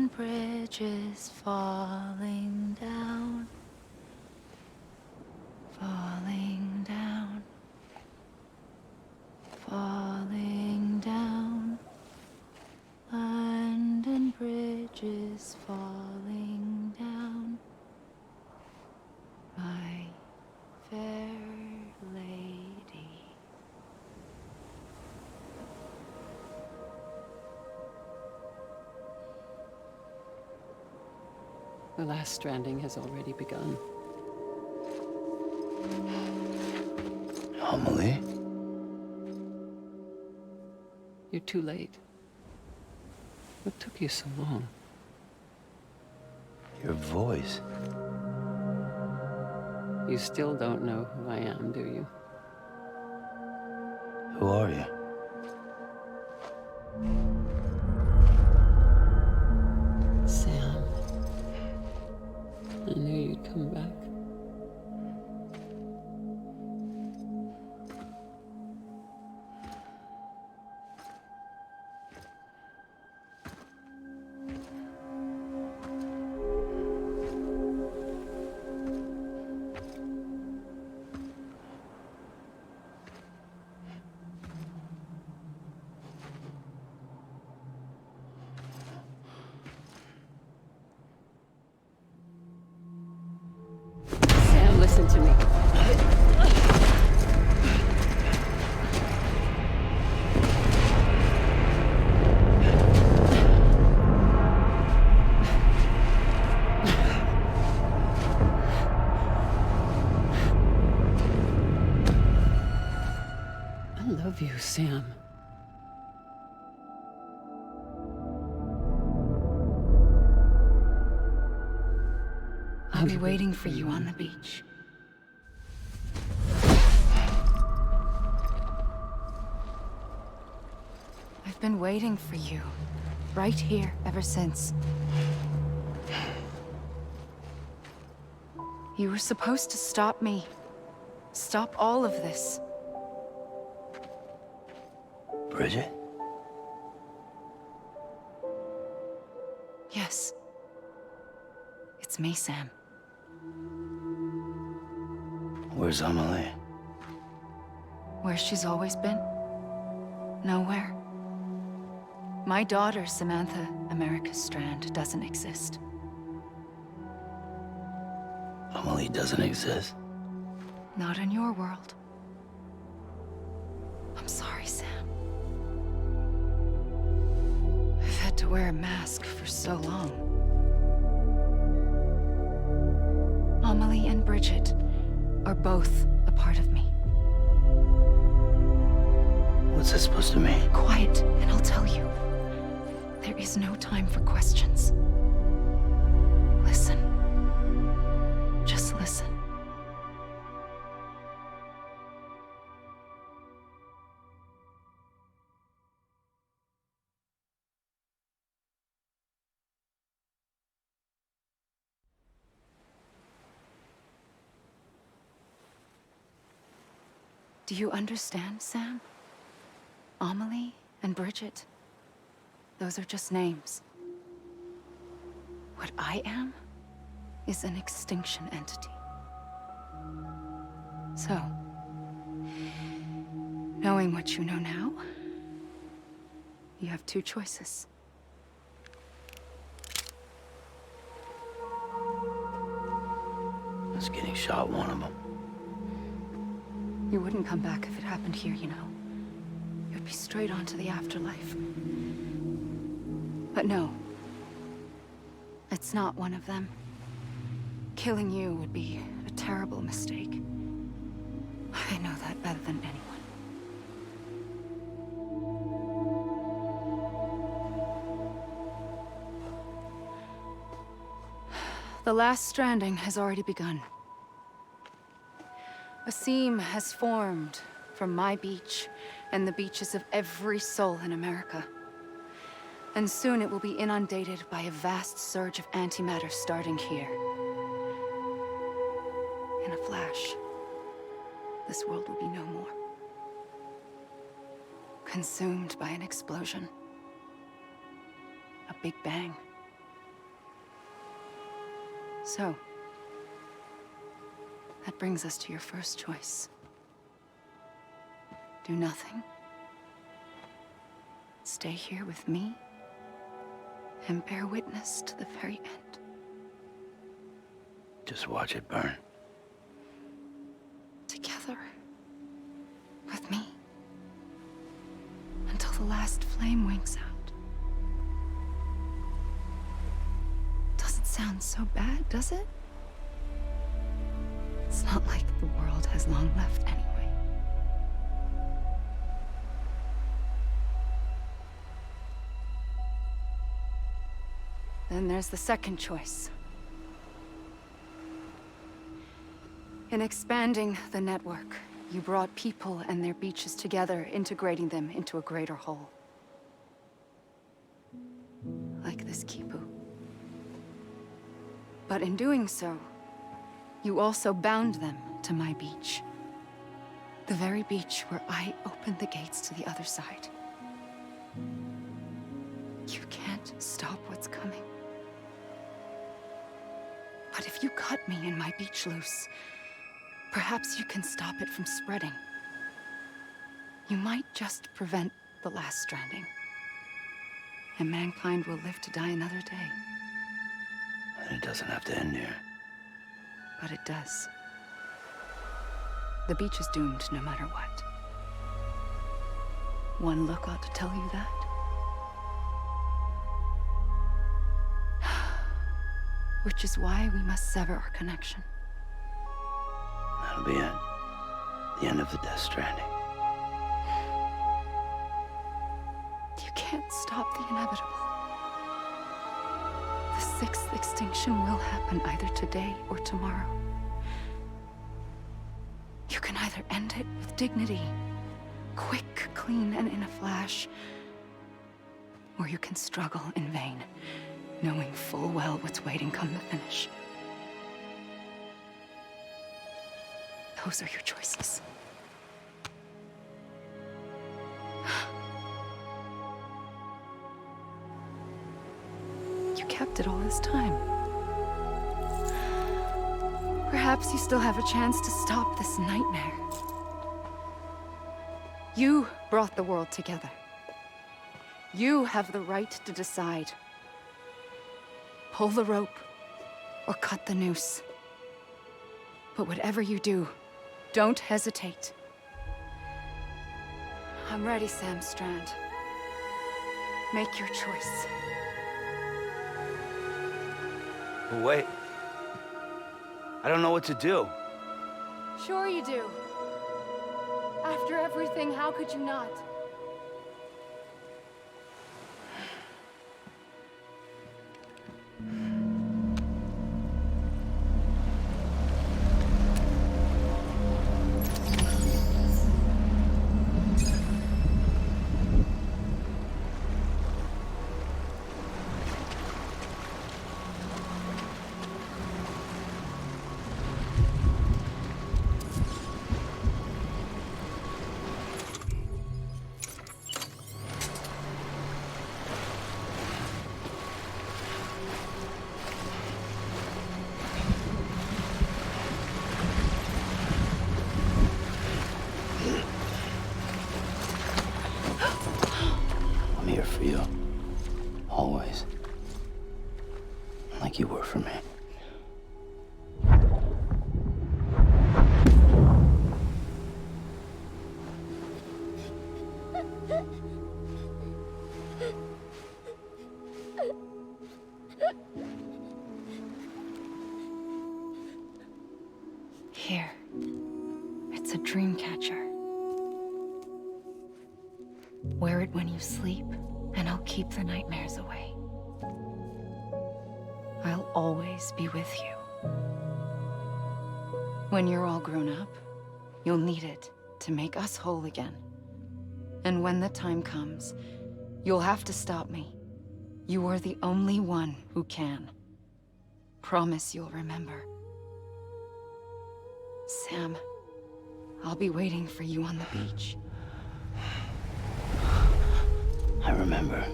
and bridges falling down, falling down, falling down, land and bridges falling down, my fair lady. The last stranding has already begun. Amelie? You're too late. What took you so long? Your voice. You still don't know who I am, do you? Who are you? Sam. I knew you'd come back. Sam, listen to me. I love you, Sam. I'll be waiting for you on the beach. I've been waiting for you, right here, ever since. You were supposed to stop me. Stop all of this. Bridget? Yes. It's me, Sam. Where's Amelie? Where she's always been. Nowhere. My daughter, Samantha America Strand, doesn't exist. Amelie doesn't exist. Not in your world. I'm sorry, Sam. I've had to wear a mask for so long. Amelie and Bridget are both a part of me. What's that supposed to mean? Quiet, and I'll tell you. There is no time for questions. Listen. Just listen. Do you understand, Sam? Amelie and Bridget, those are just names. What I am is an extinction entity. So, knowing what you know now, you have two choices. Is getting shot one of them? You wouldn't come back if it happened here, you know. You'd be straight on to the afterlife. But no. It's not one of them. Killing you would be a terrible mistake. I know that better than anyone. The last stranding has already begun. A seam has formed from my beach and the beaches of every soul in America. And soon it will be inundated by a vast surge of antimatter starting here. In a flash, this world will be no more. Consumed by an explosion. A big bang. So, that brings us to your first choice. Do nothing. Stay here with me and bear witness to the very end. Just watch it burn. Together. With me. Until the last flame winks out. Doesn't sound so bad, does it? It's not like the world has long left anyway. Then there's the second choice. In expanding the network, you brought people and their beaches together, integrating them into a greater whole. Like this Kipu. But in doing so, you also bound them to my beach. The very beach where I opened the gates to the other side. You can't stop what's coming. But if you cut me and my beach loose, perhaps you can stop it from spreading. You might just prevent the last stranding. And mankind will live to die another day. And it doesn't have to end here. But it does. The beach is doomed no matter what. One look ought to tell you that. Which is why we must sever our connection. That'll be it. The end of the Death Stranding. You can't stop the inevitable. The sixth extinction will happen either today or tomorrow. You can either end it with dignity, quick, clean, and in a flash, or you can struggle in vain, knowing full well what's waiting come the finish. Those are your choices. You kept it all this time. Perhaps you still have a chance to stop this nightmare. You brought the world together. You have the right to decide. Pull the rope or cut the noose. But whatever you do, don't hesitate. I'm ready, Sam Strand. Make your choice. But wait. I don't know what to do. Sure you do. After everything, how could you not? I'm here for you. Always. Like you were for me. Here. It's a dream catcher. Wear it when you sleep, and I'll keep the nightmares away. I'll always be with you. When you're all grown up, you'll need it to make us whole again. And when the time comes, you'll have to stop me. You are the only one who can. Promise you'll remember. Sam, I'll be waiting for you on the beach. I remember.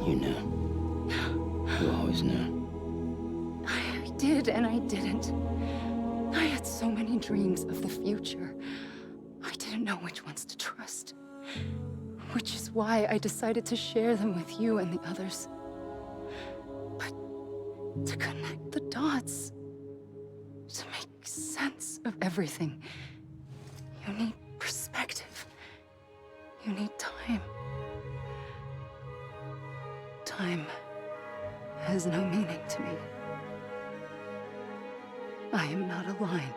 You knew. You always knew. I did and I didn't. I had so many dreams of the future. I didn't know which ones to trust. Which is why I decided to share them with you and the others. But to connect the dots, to make sense of everything, you need perspective. You need time. Time has no meaning to me. I am not a line.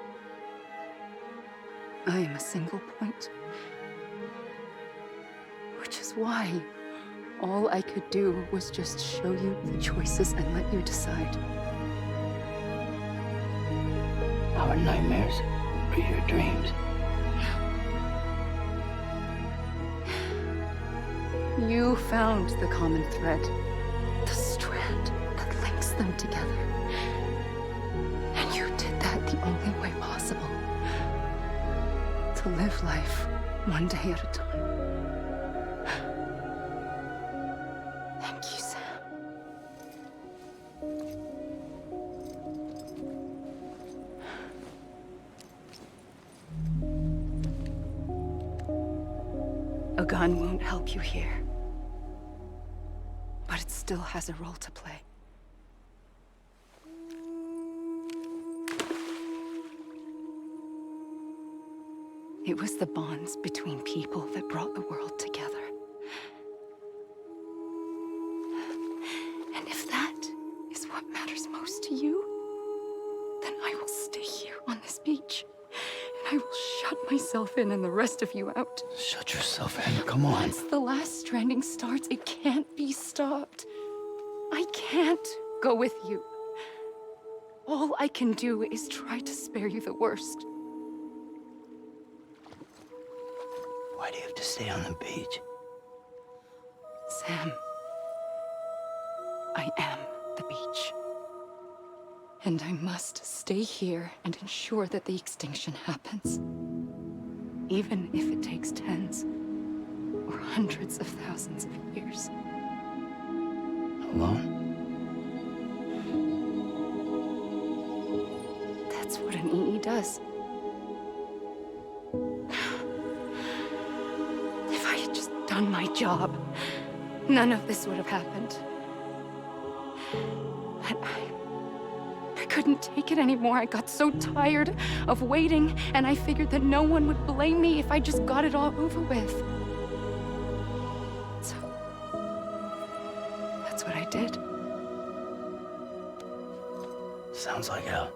I am a single point. Which is why all I could do was just show you the choices and let you decide. Our nightmares are your dreams. You found the common thread, the strand that links them together. And you did that the only way possible. To live life one day at a time. Thank you, Sam. A gun won't help you here. But it still has a role to play. It was the bonds between people that brought the world together. And if that is what matters most to you, then I will stay here on this beach. And I will shut myself in and the rest of you out. Shut yourself in, come on. Once the last stranding starts, it can't be stopped. I can't go with you. All I can do is try to spare you the worst. Why do you have to stay on the beach? Sam, I am the beach. And I must stay here and ensure that the extinction happens. Even if it takes tens or hundreds of thousands of years. Alone? That's what an EE does. If I had just done my job, none of this would have happened. But I couldn't take it anymore. I got so tired of waiting, and I figured that no one would blame me if I just got it all over with. So, that's what I did. Sounds like hell.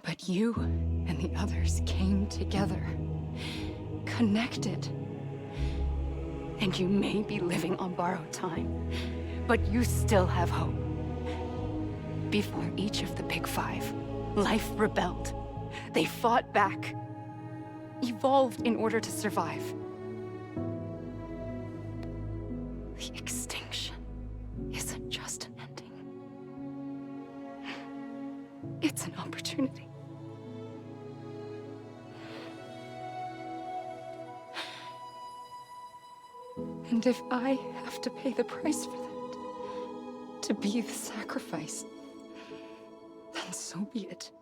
But you and the others came together, connected. And you may be living on borrowed time, but you still have hope. Before each of the Big Five, life rebelled. They fought back, evolved in order to survive. The extinction isn't just an ending. It's an opportunity. And if I have to pay the price for that, to be the sacrifice, then so be it.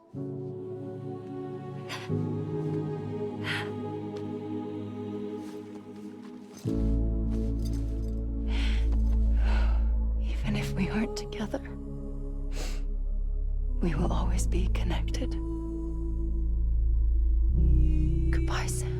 Even if we aren't together, we will always be connected. Goodbye, Sam.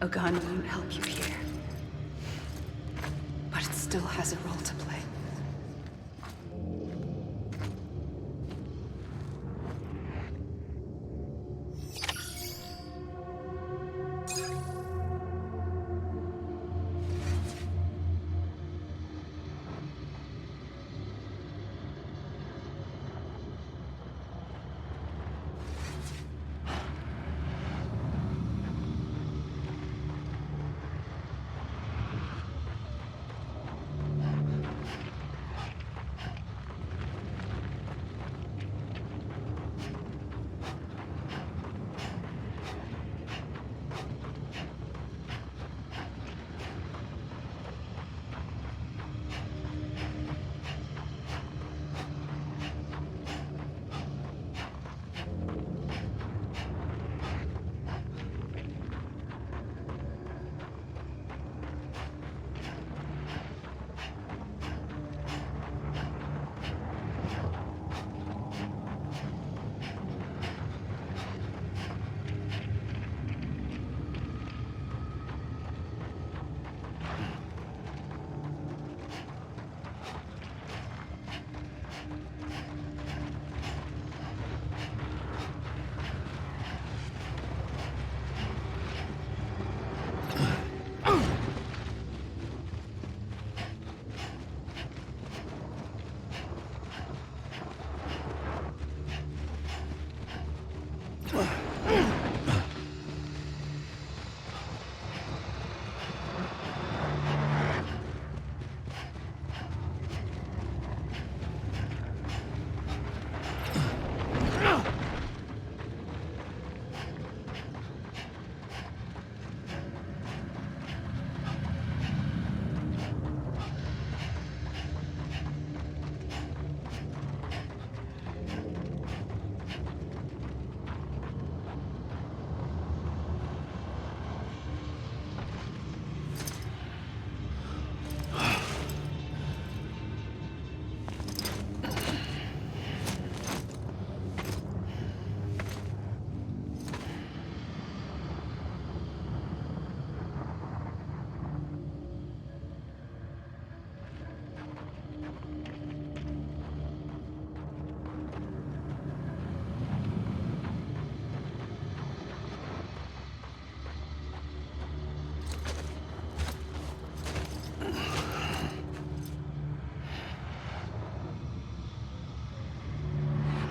A gun won't help you here. But it still has a role to play.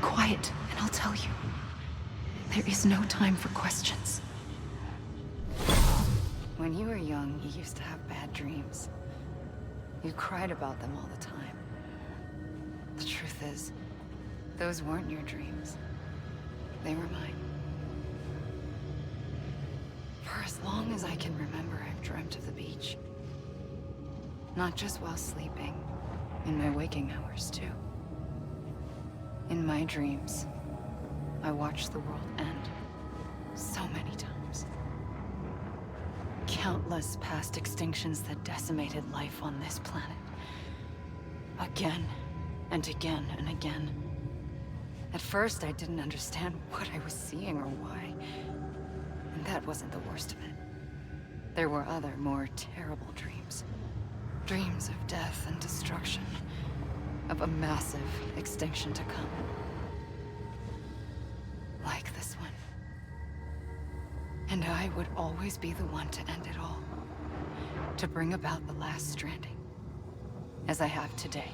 Quiet, and I'll tell you. There is no time for questions. When you were young, you used to have bad dreams. You cried about them all the time. The truth is, those weren't your dreams. They were mine. For as long as I can remember, I've dreamt of the beach. Not just while sleeping, in my waking hours, too. In my dreams, I watched the world end so many times. Countless past extinctions that decimated life on this planet. Again, and again, and again. At first, I didn't understand what I was seeing or why. And that wasn't the worst of it. There were other, more terrible dreams. Dreams of death and destruction. Of a massive extinction to come. Like this one. And I would always be the one to end it all. To bring about the last stranding. As I have today.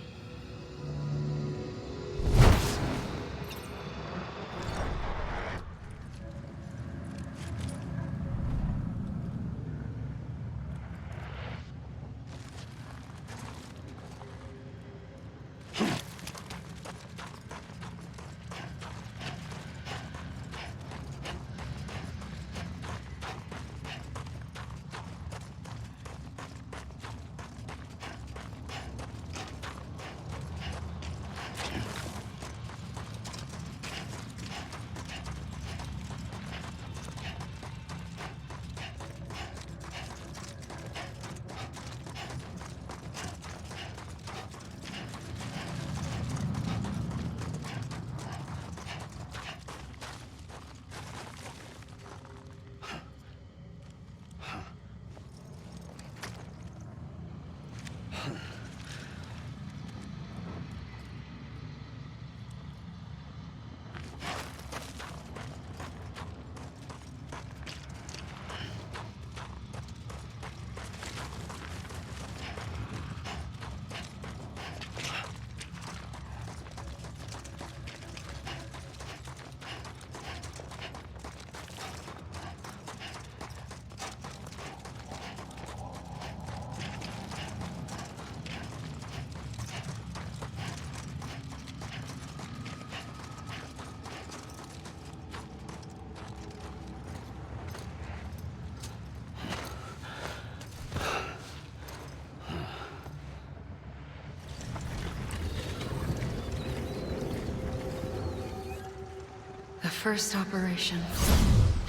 first operation,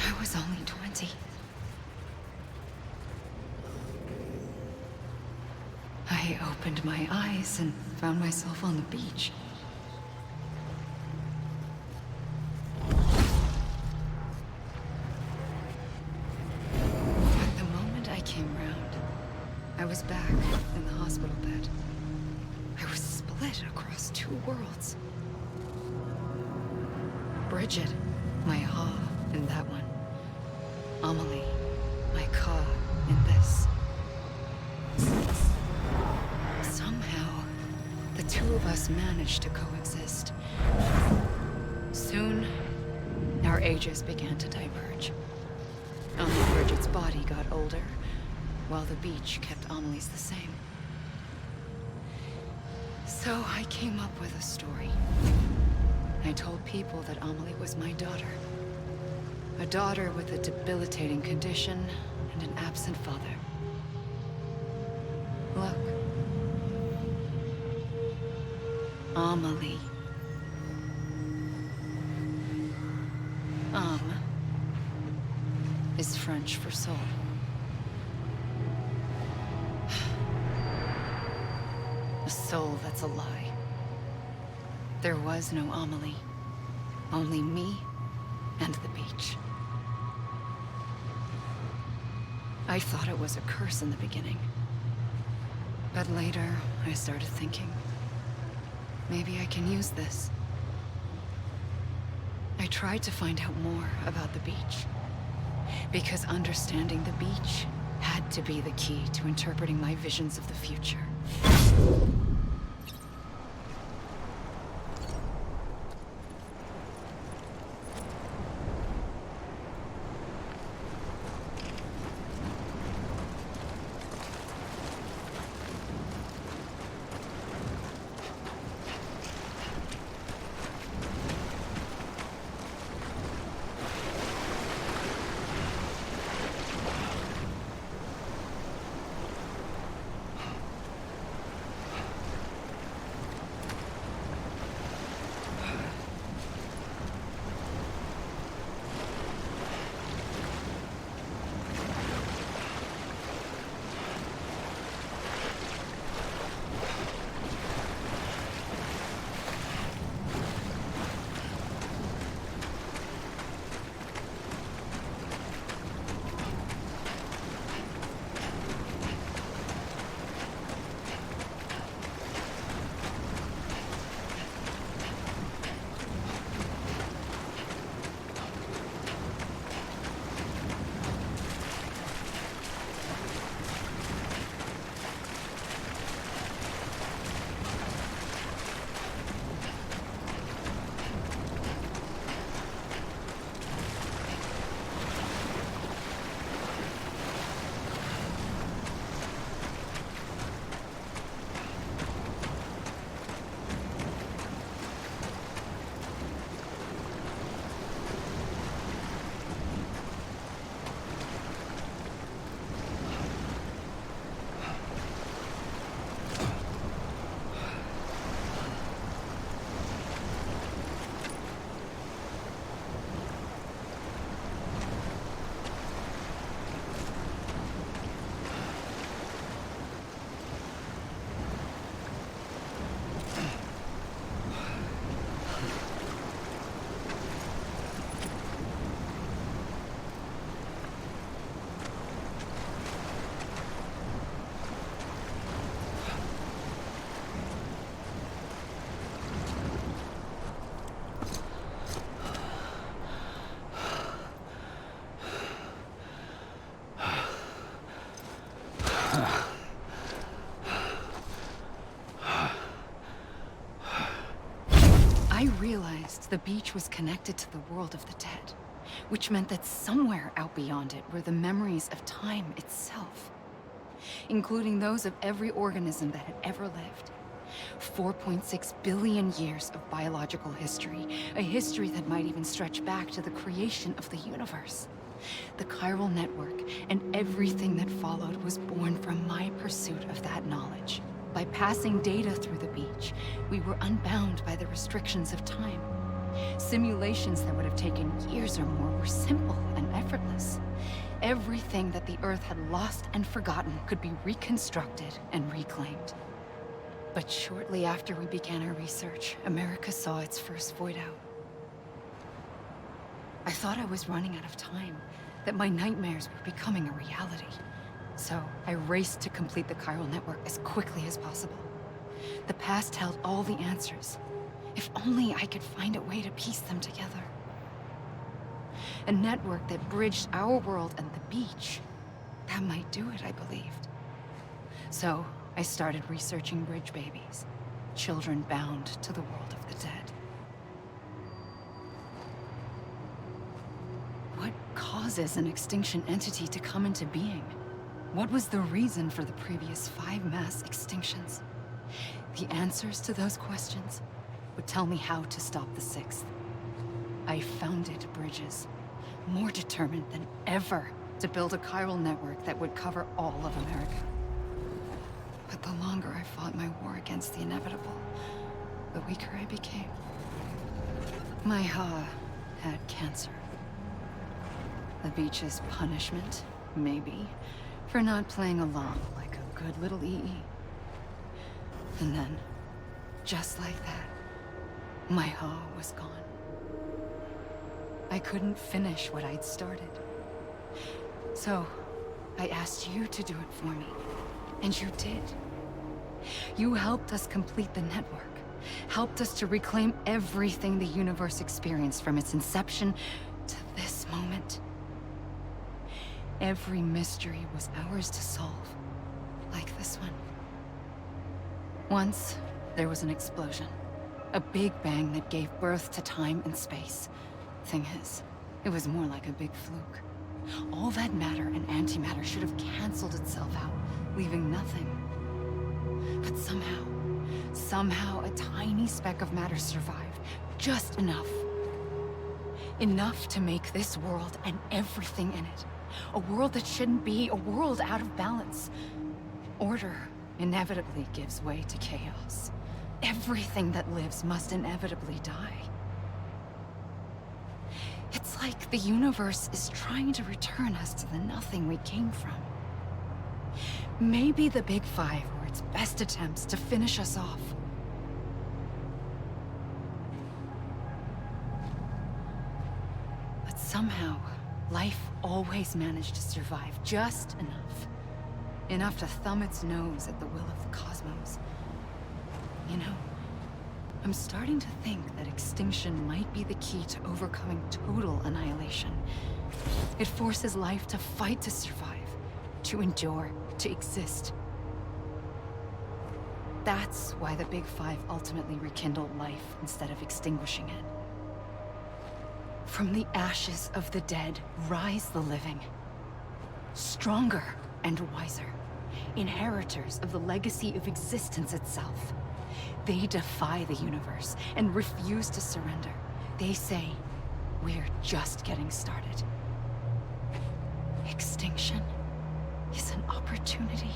I was only 20. I opened my eyes and found myself on the beach. But the moment I came round, I was back in the hospital bed. I was split across two worlds. Bridget, my ha in that one. Amelie, my ka in this. Somehow, the two of us managed to coexist. Soon, our ages began to diverge. Only Bridget's body got older, while the beach kept Amelie's the same. So I came up with a story. I told people that Amelie was my daughter. A daughter with a debilitating condition and an absent father. Look. Amelie. Is French for soul. A soul that's a lie. There was no Amelie. Only me and the beach. I thought it was a curse in the beginning. But later, I started thinking, maybe I can use this. I tried to find out more about the beach. Because understanding the beach had to be the key to interpreting my visions of the future. I realized the beach was connected to the world of the dead, which meant that somewhere out beyond it were the memories of time itself, including those of every organism that had ever lived. 4.6 billion years of biological history, a history that might even stretch back to the creation of the universe. The chiral network and everything that followed was born from my pursuit of that knowledge. By passing data through the beach, we were unbound by the restrictions of time. Simulations that would have taken years or more were simple and effortless. Everything that the Earth had lost and forgotten could be reconstructed and reclaimed. But shortly after we began our research, America saw its first void out. I thought I was running out of time, that my nightmares were becoming a reality. So I raced to complete the chiral network as quickly as possible. The past held all the answers. If only I could find a way to piece them together. A network that bridged our world and the beach. That might do it, I believed. So I started researching bridge babies, children bound to the world of the dead. What causes an extinction entity to come into being? What was the reason for the previous 5 mass extinctions? The answers to those questions would tell me how to stop the 6th. I founded bridges, more determined than ever to build a chiral network that would cover all of America. But the longer I fought my war against the inevitable, the weaker I became. My Ha had cancer. The beach's punishment, maybe, for not playing along like a good little EE. And then, just like that, my Ha was gone. I couldn't finish what I'd started. So, I asked you to do it for me, and you did. You helped us complete the network, helped us to reclaim everything the universe experienced from its inception to this moment. Every mystery was ours to solve, like this one. Once, there was an explosion. A big bang that gave birth to time and space. Thing is, it was more like a big fluke. All that matter and antimatter should have canceled itself out, leaving nothing. But somehow a tiny speck of matter survived. Just enough. Enough to make this world and everything in it. A world that shouldn't be, a world out of balance. Order inevitably gives way to chaos. Everything that lives must inevitably die. It's like the universe is trying to return us to the nothing we came from. Maybe the Big Five were its best attempts to finish us off. But somehow, life always managed to survive just enough. Enough to thumb its nose at the will of the cosmos. You know, I'm starting to think that extinction might be the key to overcoming total annihilation. It forces life to fight to survive, to endure, to exist. That's why the Big Five ultimately rekindled life instead of extinguishing it. From the ashes of the dead rise the living. Stronger and wiser. Inheritors of the legacy of existence itself. They defy the universe and refuse to surrender. They say, we're just getting started. Extinction is an opportunity.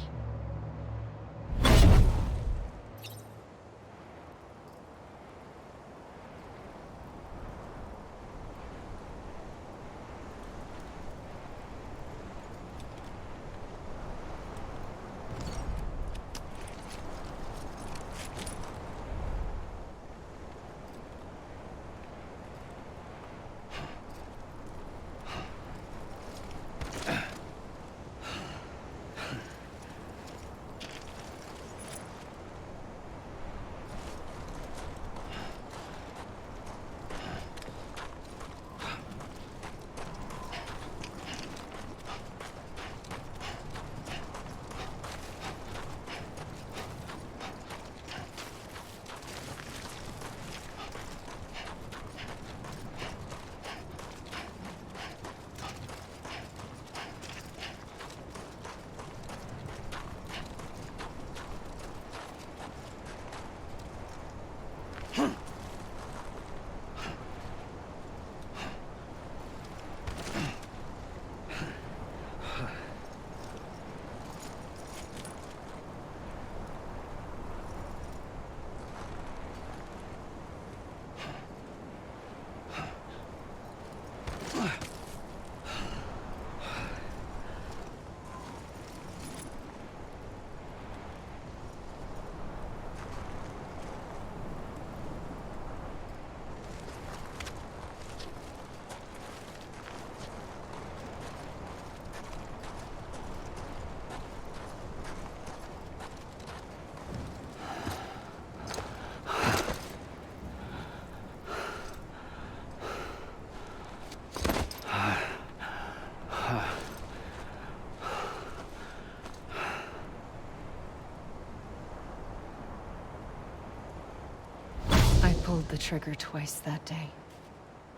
the trigger twice that day.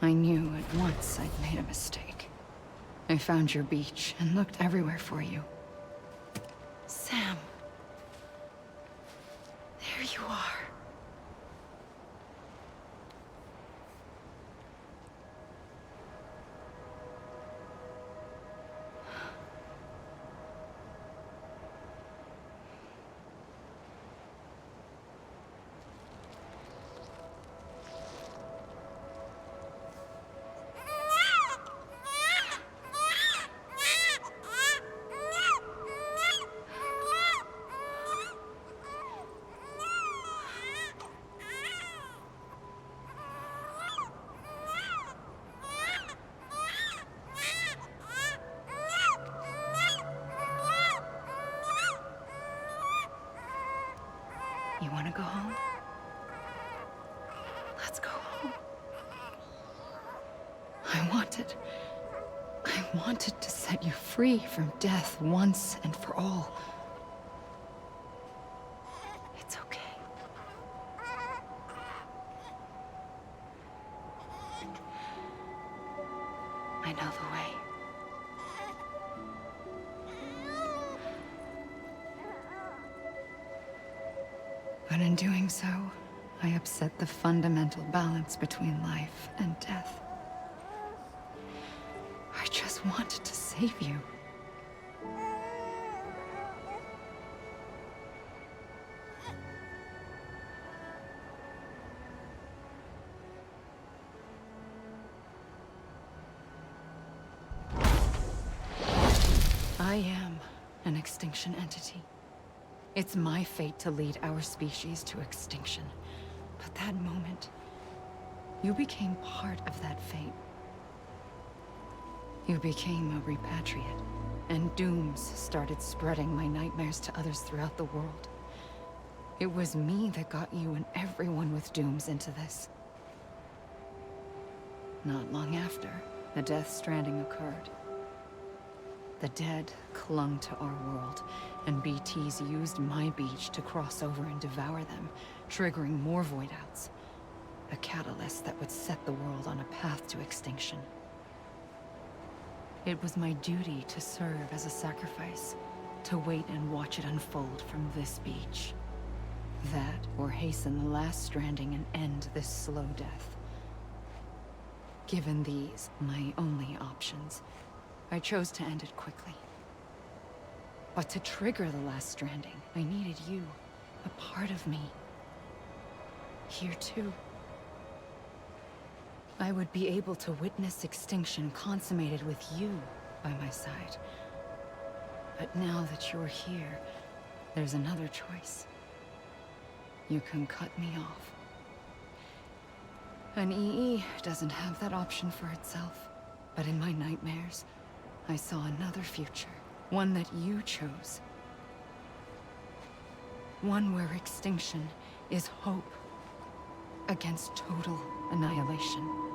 I knew at once I'd made a mistake. I found your beach and looked everywhere for you. Sam. There you are. You want to go home? Let's go home. I wanted to set you free from death once and for all. It's okay. I know the way. But in doing so, I upset the fundamental balance between life and death. I just wanted to save you. I am an extinction entity. It's my fate to lead our species to extinction. But that moment, you became part of that fate. You became a repatriate, and dooms started spreading my nightmares to others throughout the world. It was me that got you and everyone with dooms into this. Not long after, the Death Stranding occurred. The dead clung to our world, and BTs used my beach to cross over and devour them, triggering more void outs. A catalyst that would set the world on a path to extinction. It was my duty to serve as a sacrifice, to wait and watch it unfold from this beach. That, or hasten the last stranding and end this slow death. Given these, my only options, I chose to end it quickly. But to trigger the last stranding, I needed you, a part of me. Here too. I would be able to witness extinction consummated with you by my side. But now that you're here, there's another choice. You can cut me off. An EE doesn't have that option for itself. But in my nightmares, I saw another future. One that you chose. One where extinction is hope against total annihilation.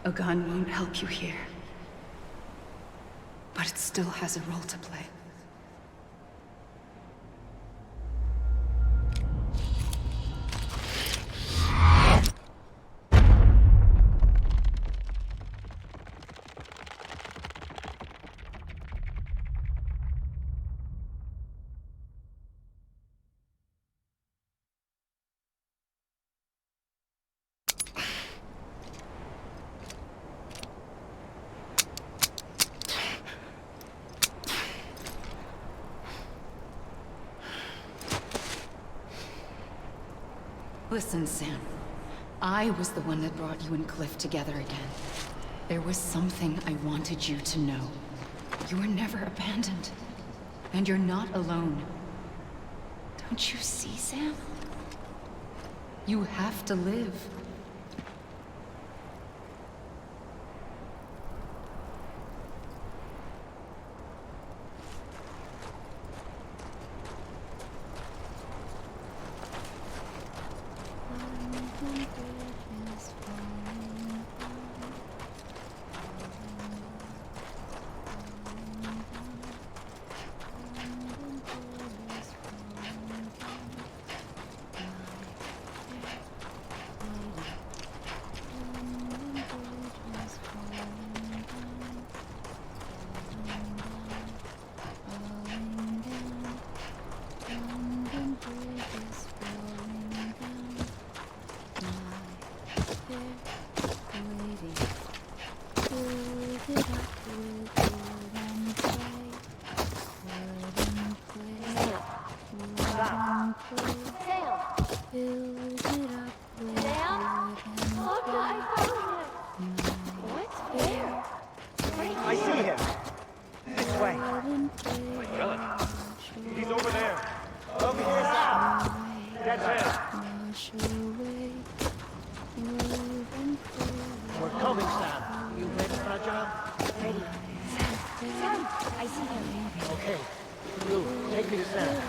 A gun won't help you here. But it still has a role to play. Listen, Sam. I was the one that brought you and Cliff together again. There was something I wanted you to know. You were never abandoned. And you're not alone. Don't you see, Sam? You have to live. I see him. This way. Really? He's over there. Over here, Sam. That's him. We're coming, Sam. You ready for our job? Ready. Sam, I see him. Okay. Lou, take me to Sam.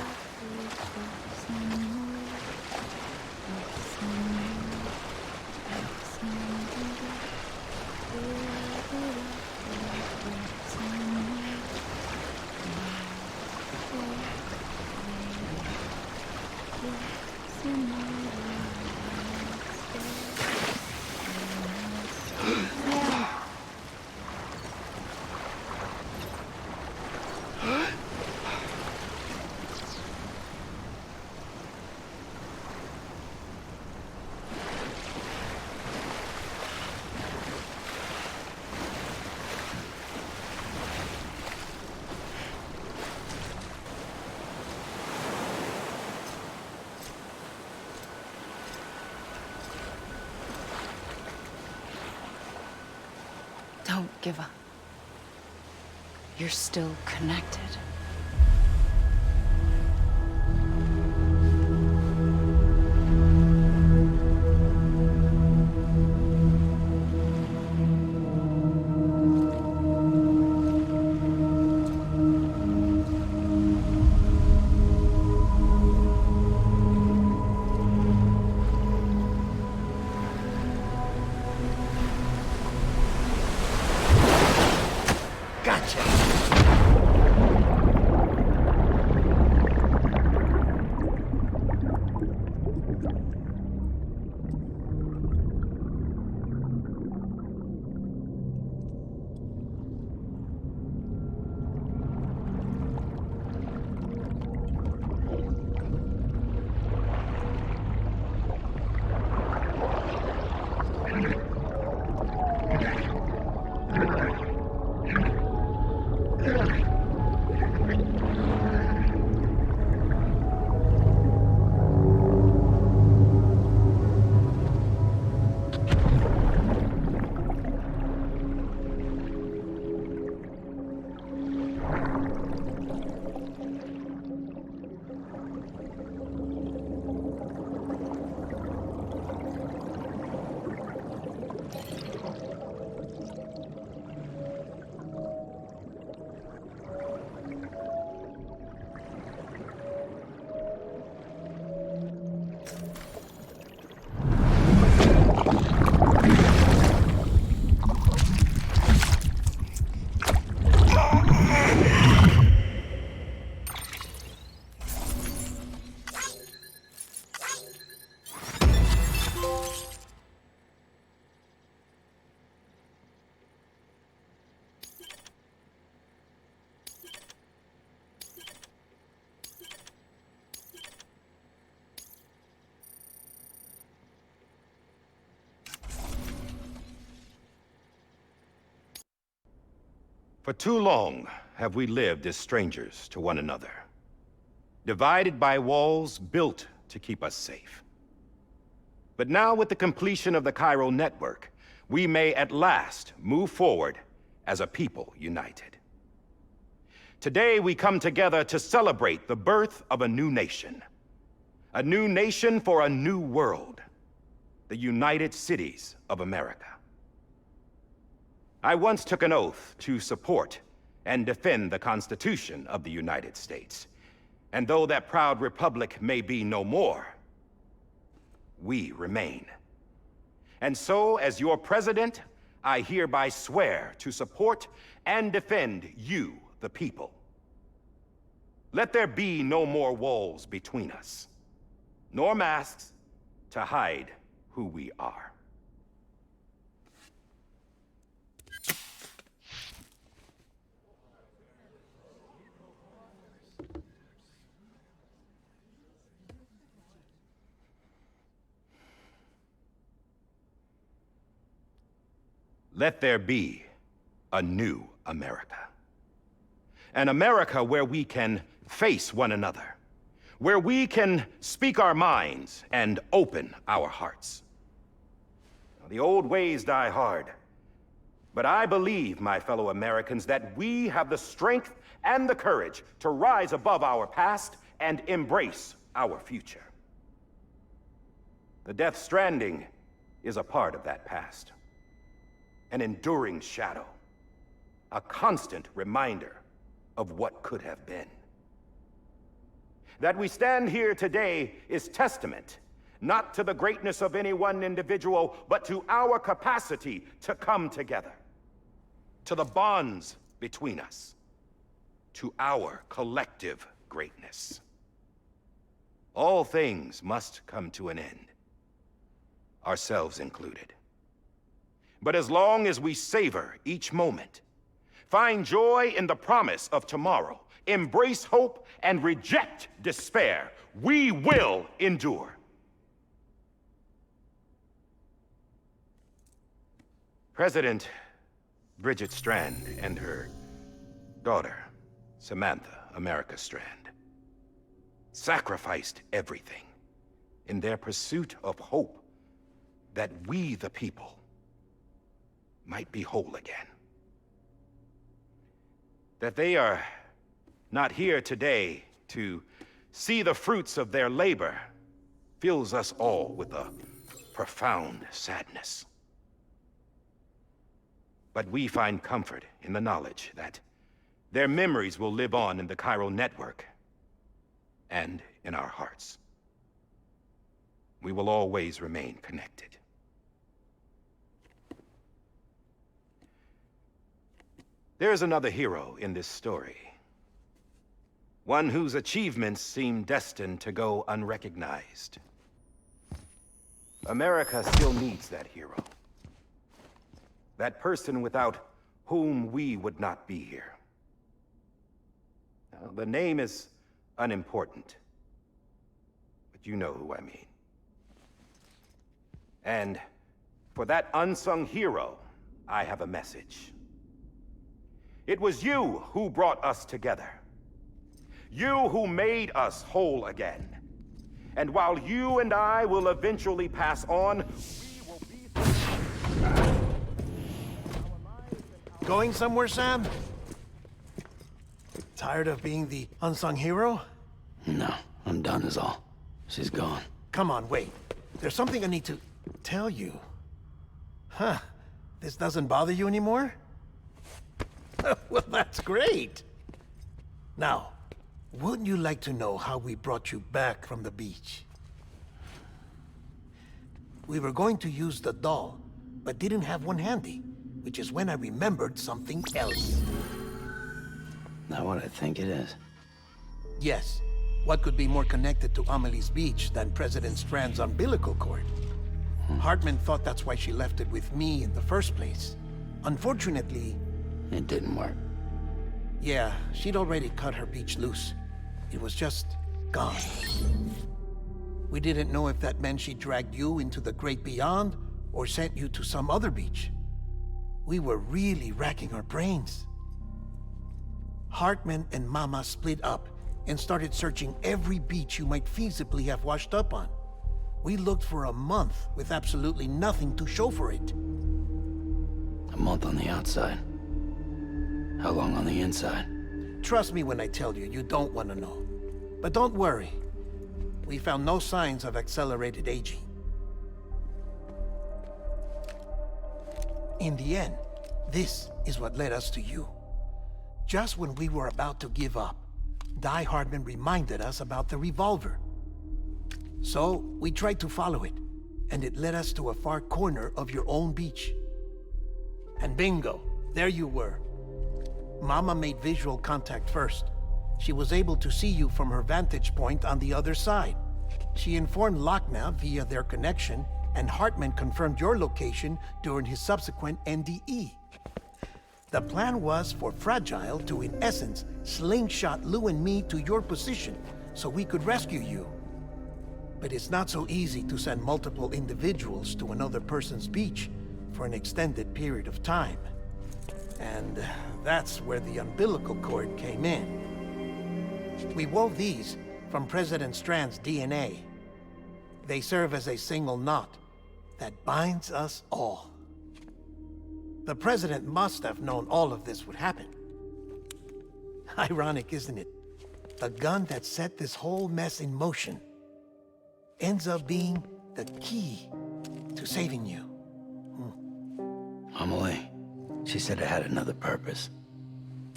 Don't give up. You're still connected. Gotcha. For too long have we lived as strangers to one another, divided by walls built to keep us safe. But now, with the completion of the chiral network, we may at last move forward as a people united. Today, we come together to celebrate the birth of a new nation for a new world, the United Cities of America. I once took an oath to support and defend the Constitution of the United States. And though that proud republic may be no more, we remain. And so, as your president, I hereby swear to support and defend you, the people. Let there be no more walls between us, nor masks to hide who we are. Let there be a new America. An America where we can face one another, where we can speak our minds and open our hearts. Now, the old ways die hard, but I believe, my fellow Americans, that we have the strength and the courage to rise above our past and embrace our future. The Death Stranding is a part of that past. An enduring shadow, a constant reminder of what could have been. That we stand here today is testament, not to the greatness of any one individual, but to our capacity to come together, to the bonds between us, to our collective greatness. All things must come to an end, ourselves included. But as long as we savor each moment, find joy in the promise of tomorrow, embrace hope, and reject despair, we will endure. President Bridget Strand and her daughter, Samantha America Strand, sacrificed everything in their pursuit of hope that we, the people, might be whole again. That they are not here today to see the fruits of their labor fills us all with a profound sadness. But we find comfort in the knowledge that their memories will live on in the chiral network and in our hearts. We will always remain connected. There's another hero in this story. One whose achievements seem destined to go unrecognized. America still needs that hero. That person without whom we would not be here. Now, the name is unimportant, but you know who I mean. And for that unsung hero, I have a message. It was you who brought us together. You who made us whole again. And while you and I will eventually pass on, we will be... Going somewhere, Sam? Tired of being the unsung hero? No, I'm done is all. She's gone. Come on, wait. There's something I need to tell you. Huh. This doesn't bother you anymore? Well, that's great. Now, wouldn't you like to know how we brought you back from the beach? We were going to use the doll, but didn't have one handy, which is when I remembered something else. Not what I think it is. Yes. What could be more connected to Amelie's beach than President Strand's umbilical cord? Hartman thought that's why she left it with me in the first place. Unfortunately... It didn't work. Yeah, she'd already cut her beach loose. It was just gone. We didn't know if that meant she dragged you into the great beyond, or sent you to some other beach. We were really racking our brains. Hartman and Mama split up and started searching every beach you might feasibly have washed up on. We looked for a month with absolutely nothing to show for it. A month on the outside. How long on the inside? Trust me when I tell you, you don't want to know. But don't worry. We found no signs of accelerated aging. In the end, this is what led us to you. Just when we were about to give up, Die Hardman reminded us about the revolver. So, we tried to follow it, and it led us to a far corner of your own beach. And bingo, there you were. Mama made visual contact first. She was able to see you from her vantage point on the other side. She informed Lochna via their connection, and Hartman confirmed your location during his subsequent NDE. The plan was for Fragile to, in essence, slingshot Lou and me to your position so we could rescue you. But it's not so easy to send multiple individuals to another person's beach for an extended period of time. And that's where the umbilical cord came in. We wove these from President Strand's DNA. They serve as a single knot that binds us all. The President must have known all of this would happen. Ironic, isn't it? The gun that set this whole mess in motion ends up being the key to saving you. Amelie, she said it had another purpose.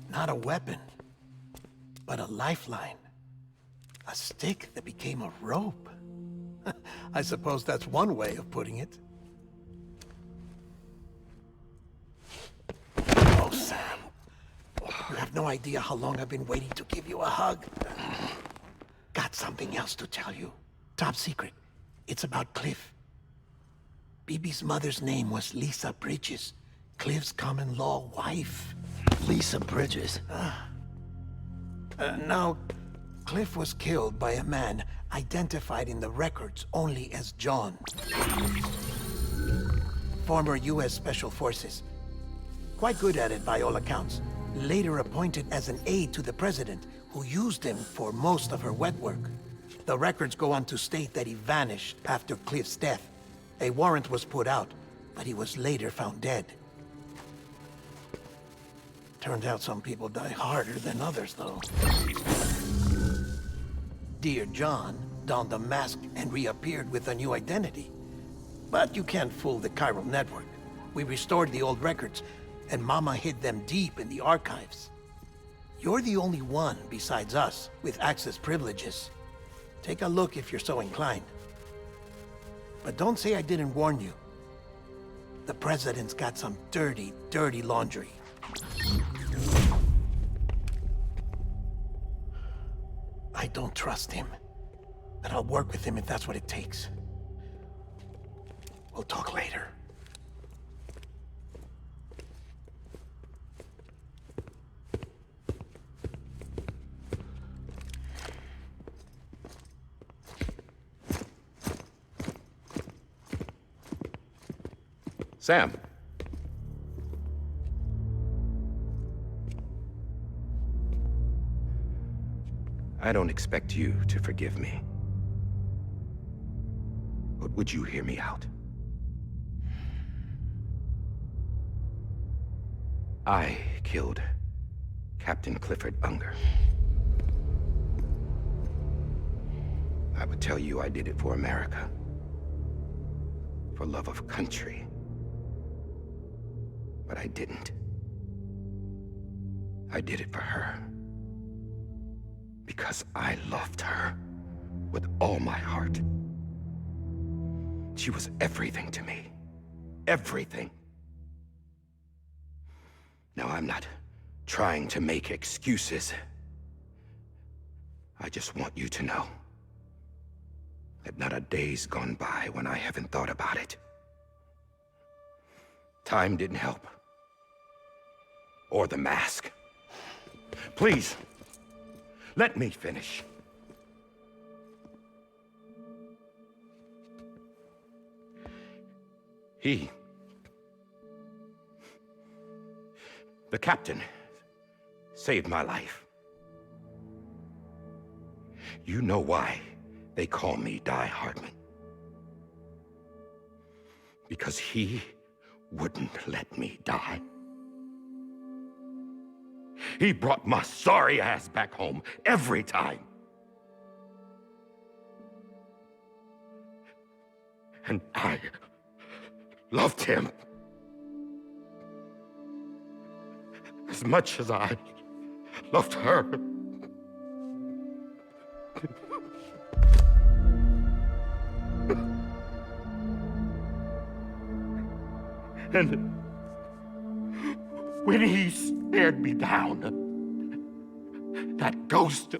Not a weapon, but a lifeline. A stick that became a rope. I suppose that's one way of putting it. Oh, Sam. You have no idea how long I've been waiting to give you a hug. Got something else to tell you. Top secret. It's about Cliff. Bibi's mother's name was Lisa Bridges, Cliff's common-law wife. Lisa Bridges? Now, Cliff was killed by a man identified in the records only as John. Former U.S. Special Forces. Quite good at it by all accounts. Later appointed as an aide to the president, who used him for most of her wet work. The records go on to state that he vanished after Cliff's death. A warrant was put out, but he was later found dead. Turns out some people die harder than others, though. Dear John donned a mask and reappeared with a new identity. But you can't fool the chiral network. We restored the old records, and Mama hid them deep in the archives. You're the only one, besides us, with access privileges. Take a look if you're so inclined. But don't say I didn't warn you. The President's got some dirty, dirty laundry. I don't trust him, but I'll work with him if that's what it takes. We'll talk later. Sam. I don't expect you to forgive me. But would you hear me out? I killed Captain Clifford Unger. I would tell you I did it for America. For love of country. But I didn't. I did it for her. Because I loved her with all my heart. She was everything to me. Everything. Now, I'm not trying to make excuses. I just want you to know that not a day's gone by when I haven't thought about it. Time didn't help. Or the mask. Please, let me finish. The captain saved my life. You know why they call me Die Hardman? Because he wouldn't let me die. He brought my sorry ass back home every time. And I loved him as much as I loved her. And when he stared me down, that ghost,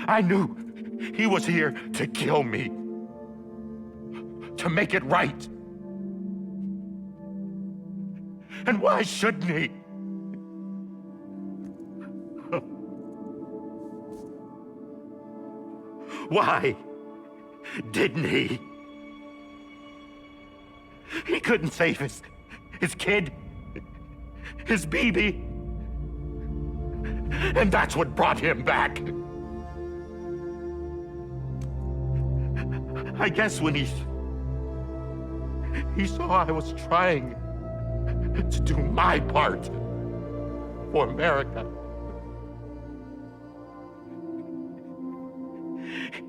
I knew he was here to kill me, to make it right. And why shouldn't he? Why didn't he? He couldn't save his kid, his baby. And that's what brought him back. I guess when he saw I was trying to do my part for America,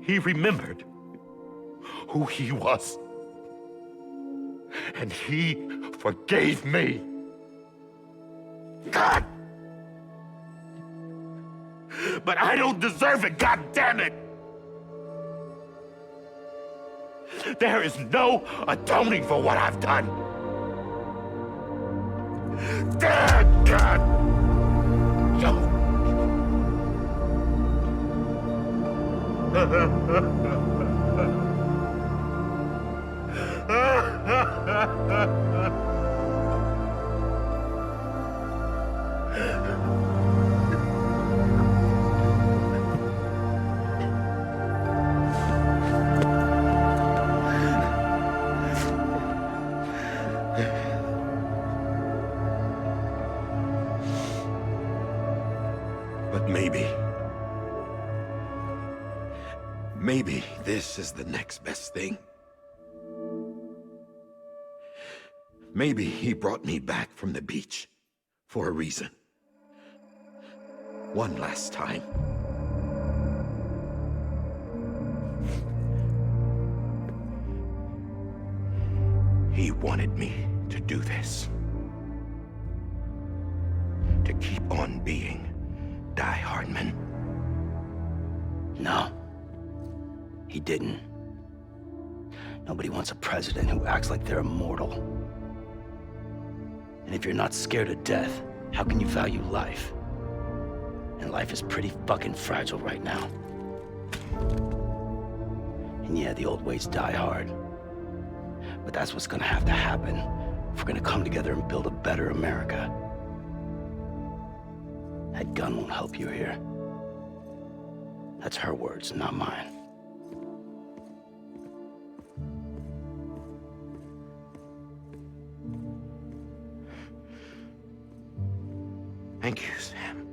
he remembered who he was. And he forgave me. God! But I don't deserve it, God damn it! There is no atoning for what I've done. Damn, God! But maybe this is the next best thing. Maybe he brought me back from the beach for a reason. One last time. He wanted me to do this. To keep on being Die Hardman. No. He didn't. Nobody wants a president who acts like they're immortal. And if you're not scared of death, how can you value life? And life is pretty fucking fragile right now. And yeah, the old ways die hard. But that's what's gonna have to happen if we're gonna come together and build a better America. That gun won't help you here. That's her words, not mine. Thank you, Sam.